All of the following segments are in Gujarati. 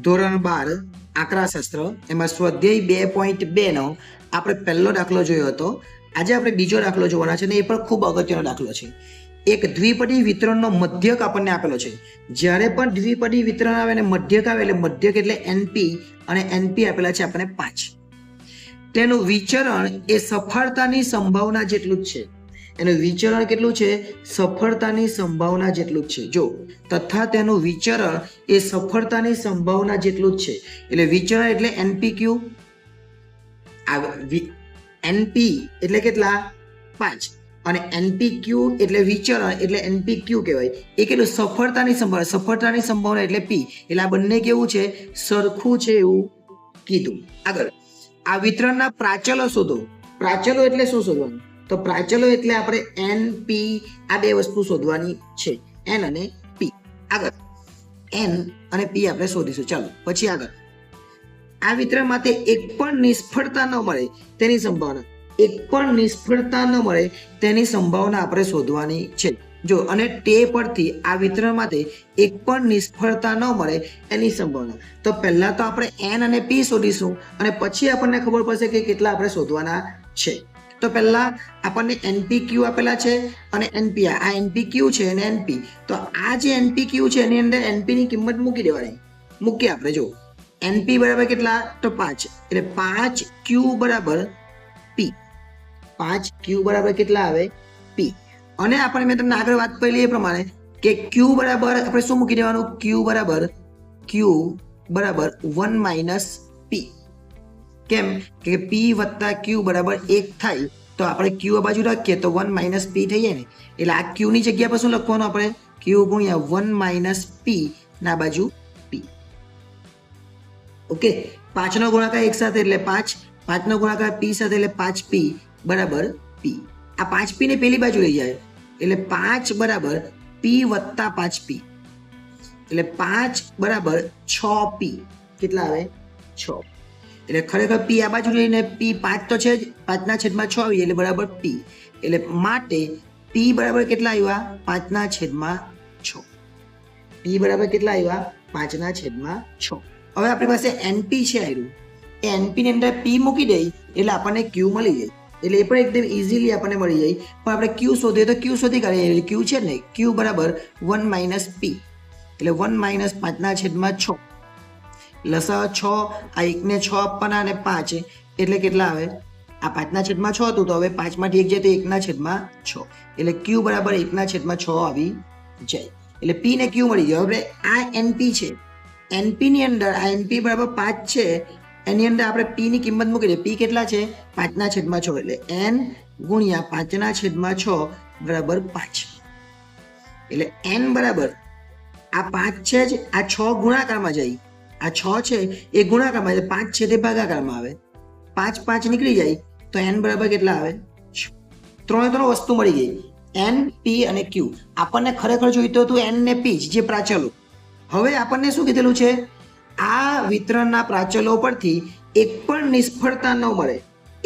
ધોરણ 12 આંકડાશાસ્ત્ર એમાં સ્વાધ્યાય 2.2 આપણે પહેલો દાખલો જોયો હતો. આજે આપણે બીજો દાખલો જોવાના છે અને એ પણ ખૂબ અગત્યનો દાખલો છે. એક દ્વિપદી વિતરણનો મધ્યક આપણને આપેલો છે. જ્યારે પણ દ્વિપદી વિતરણ આવે અને મધ્યક આવે એટલે મધ્યક એટલે એનપી અને એનપી આપેલા છે આપણને 5. તેનું વિચરણ એ સફળતાની સંભાવના જેટલું જ છે. એનું વિચરણ કેટલું છે? સફળતાની સંભાવના જેટલું જ છે. જો તથા તેનું વિચરણ એ સફળતાની સંભાવના જેટલું જ છે. એટલે વિચરણ એટલે એનપીક્યુ, એનપી એટલે કેટલા? 5 અને એનપીક્યુ એટલે વિચરણ એટલે એનપીક્યુ કહેવાય. એ કેટલું? સફળતાની સંભાવના. સફળતાની સંભાવના એટલે પી. એટલે આ બંને કેવું છે? સરખું છે એવું કીધું. આગળ આ વિતરણના પ્રાચલો શોધો. પ્રાચલો એટલે શું શોધવાનું? તો પ્રાચલો એટલે આપણે એન પી આ બે વસ્તુ શોધવાની છે, એન અને પી. આગળ એન અને પી આપણે શોધીશું. ચાલો પછી આગળ આ વિતરણ માટે એક પણ નિષ્ફળતા ન મળે તેની સંભાવના. એક પણ નિષ્ફળતા ન મળે તેની સંભાવના આપણે શોધવાની છે. જો અને તે પરથી આ વિતરણ માટે એક પણ નિષ્ફળતા ન મળે એની સંભાવના. તો પહેલા તો આપણે એન અને પી શોધીશું અને પછી આપણને ખબર પડશે કે કેટલા આપણે શોધવાના છે. તો પહેલા આપણને એનપીક્યુ આપેલા છે અને એનપી. આ એનપીક્યુ છે અને એનપી. તો આ જે એનપીક્યુ છે એની અંદર એનપી ની કિંમત મૂકી દેવાની. મૂકી આપણે જો એનપી બરાબર કેટલા? તો 5. એટલે 5 ક્યુ બરાબર પી. 5 ક્યુ બરાબર કેટલા આવે? પી. અને આપણે મેં તમને આગળ વાત કરેલી એ પ્રમાણે કે ક્યુ બરાબર આપણે શું મૂકી દેવાનું? ક્યુ બરાબર 1 માઇનસ પી. કેમ કે પી વત્તા ક્યુ બરાબર 1 થાય તો આપણે ક્યુ આ બાજુ રાખીએ તો 1 માઇનસ પી થઈ જાય ને. એટલે આ ક્યુ ની જગ્યા પર શું લખવાનું આપણે? ક્યુ ગુણ્યા 1 માઇનસ પી ના બાજુ પી. ઓકે, 5 નો ગુણાકાર એક સાથે એટલે 5, 5 નો ગુણાકાર પી સાથે એટલે 5 પી બરાબર પી. આ 5 પી ને પેલી બાજુ લઈ જાય એટલે 5 બરાબર પી વત્તા 5 પી એટલે 5 બરાબર 6 પી. કેટલા આવે? 6. એટલે ખરેખર પી આ બાજુ લઈને પી 5 તો છે જ, 5/6 આવી એટલે બરાબર પી. એટલે માટે પી બરાબર કેટલા આવ્યા? 5/6. પી બરાબર કેટલા આવ્યા? 5/6. હવે આપણી પાસે એનપી છે આવ્યું. એ એનપી ની અંદર પી મૂકી દઈ એટલે આપણને ક્યુ મળી જાય. એટલે એ પણ એકદમ ઇઝીલી આપણને મળી જાય. પણ આપણે ક્યુ શોધીએ તો ક્યુ શોધી કાઢીએ. એટલે ક્યુ છે ને ક્યુ બરાબર 1 માઇનસ પી એટલે 1 માઇનસ 5/6. લસા 6, આ 1 ને 6 આપવાના અને 5 એટલે કેટલા આવે? આ 5/6 હતું તો હવે 5 માંથી 1 જાય તો 1/6 એટલે ક્યુ બરાબર 1/6 આવી જાય. એટલે પી ને ક્યુ મળી ગયો. હવે આ એનપી છે. એનપી ની અંદર આ એનપી બરાબર 5 છે. એની અંદર આપણે પી ની કિંમત મૂકી દઈએ. પી કેટલા છે? 5/6 એટલે એન ગુણ્યા 5/6 બરાબર 5. એટલે એન બરાબર આ 5 છે જ, આ 6 ગુણાકારમાં જાય. આ 6 છે એ ગુણાકારમાં એટલે 5 છે તે ભાગાકારમાં આવે. 5 5 નીકળી જાય તો એન બરાબર કેટલા આવે? 3 વસ્તુ મળી ગઈ, એન પી અને ક્યુ. આપણને ખરેખર જોઈતું હતું એન ને પી જે પ્રાચલો. હવે આપણને શું કીધેલું છે? આ વિતરણના પ્રાચલો પરથી એક પણ નિષ્ફળતા ન મળે.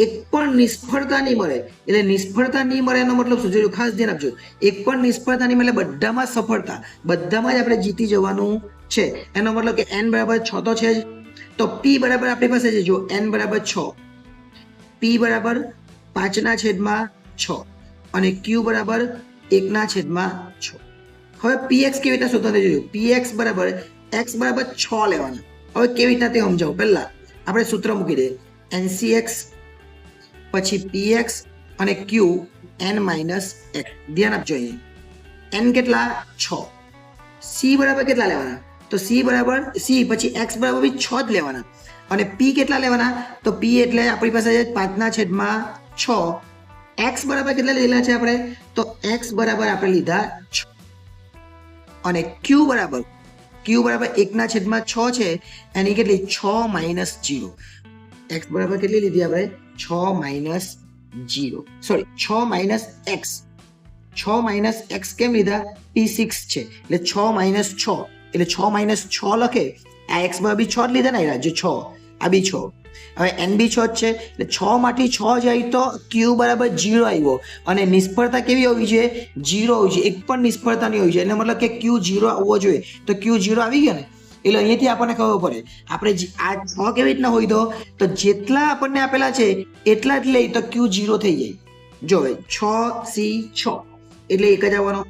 એક પણ નિષ્ફળતા નહીં મળે. એટલે નિષ્ફળતા નહીં મળે એનો મતલબ શું? જોયું, ખાસ ધ્યાન આપજો. એક પણ નિષ્ફળતા નહીં મળે, બધામાં સફળતા, બધામાં જ આપણે જીતી જવાનું છે. એનો મતલબ કે n બરાબર 6 તો છે જ. તો p બરાબર આપણી પાસે છે જો n બરાબર 6, p બરાબર 5/6 અને q બરાબર 1/6. હવે px કેવી રીતે શોધવાનું જોયું. px બરાબર x બરાબર 6 લેવાના. હવે કેવી રીતના તે સમજાવો. પહેલા આપણે સૂત્ર મૂકી દઈએ. ncx પછી px અને q n માઇનસ x. ધ્યાન આપજો અહીં n કેટલા? 6. c બરાબર કેટલા લેવાના? તો c બરાબર c પછી x બરાબર બી 6 જ લેવાના. અને p કેટલા લેવાના? તો p એટલે આપણી પાસે 5/6. x બરાબર કેટલા લીધેલા છે આપણે? તો x બરાબર આપણે લીધા 6. અને q બરાબર 1/6 છે. એની કેટલી? 6 માઇનસ 0. x બરાબર કેટલી લીધી આપણે? 6 minus 0 sorry 6 minus x. 6 minus x કેમ લીધા? p6 છે એટલે 6 માઇનસ 6 એટલે 6 માઇનસ 6 લખે. આ x બરાબર 6 જ લીધા ને, જે 6 આ બી 6. હવે n બી 6 જ છે એટલે 6 માંથી 6 જાય તો q બરાબર 0 આવ્યો. અને નિષ્ફળતા કેવી હોવી જોઈએ? 0 હોવી જોઈએ. એક પણ નિષ્ફળતા નહીં હોવી જોઈએ. એનો મતલબ કે q 0 આવવો જોઈએ. તો q 0 આવી ગયો ને. એટલે અહીંયાથી આપણને ખબર પડે આપણે આ 6 કેવી રીતના હોય તો જેટલા આપણને આપેલા છે એટલા જ લઈ તો Q 0 થઈ જાય. જો હવે 6C6 એટલે એક જ આવવાનો.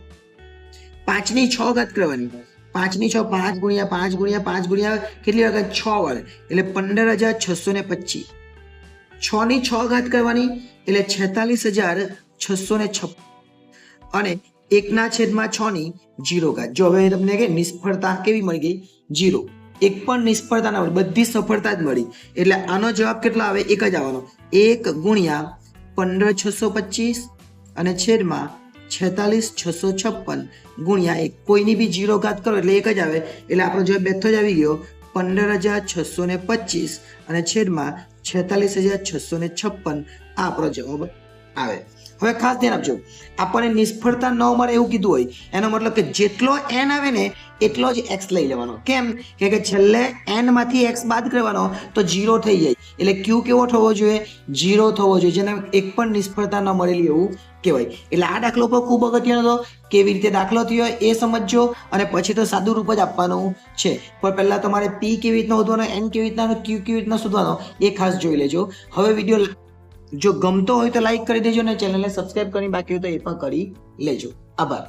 5 ની 6 ઘાત કરવાની. 5 ની 6 5 ગુણ્યા 5 ગુણ્યા 5 ગુણ્યા કેટલી વખત 6 વાર એટલે 15,625. 6 ની 6 ઘાત કરવાની એટલે 46,656 અને 1/6 ની 0 ઘાત. જો હવે તમને કે નિષ્ફળતા કેવી મળી ગઈ 0. એક પણ નિષ્ફળતા ના મળી, બધી સફળતા જ મળી. એટલે આનો જવાબ કેટલો આવે? એક જ આવવાનો. 1 ગુણ્યા 15,625 અને છેદમાં 46,656 ગુણ્યા 1. કોઈની બી 0 ઘાત કરો એટલે એક જ આવે. એટલે આપણો જવાબ બેઠો જ આવી ગયો 15,625 અને છેદમાં 46,656 આ આપણો જવાબ આવે. હવે ખાસ ધ્યાન આપજો, આપણને નિષ્ફળતા ન મળે એવું કીધું હોય એનો મતલબ કે જેટલો n આવે ને એટલો જ x લઈ લેવાનો. કેમ કે છેલ્લે n માંથી x બાદ કરવાનો તો 0 થઈ જાય. એટલે q કેવો થવો જોઈએ? 0 થવો જોઈએ, જેને એક પણ નિષ્ફળતા ન મળેલી એવું કહેવાય. એટલે આ દાખલો પણ ખૂબ અગત્યનો હતો. કેવી રીતે દાખલો થયો એ સમજજો અને પછી તો સાદું રૂપ જ આપવાનું છે. પણ પહેલા તમારે p કેવી રીતના શોધવાનો, n કેવી રીતના, q કેવી રીતના શોધવાનો એ ખાસ જોઈ લેજો. હવે વિડીયો જો ગમતો હોય તો લાઈક કરી દેજો અને ચેનલને સબસ્ક્રાઇબ કરી બાકી હોય તો એ પણ કરી લેજો. આભાર.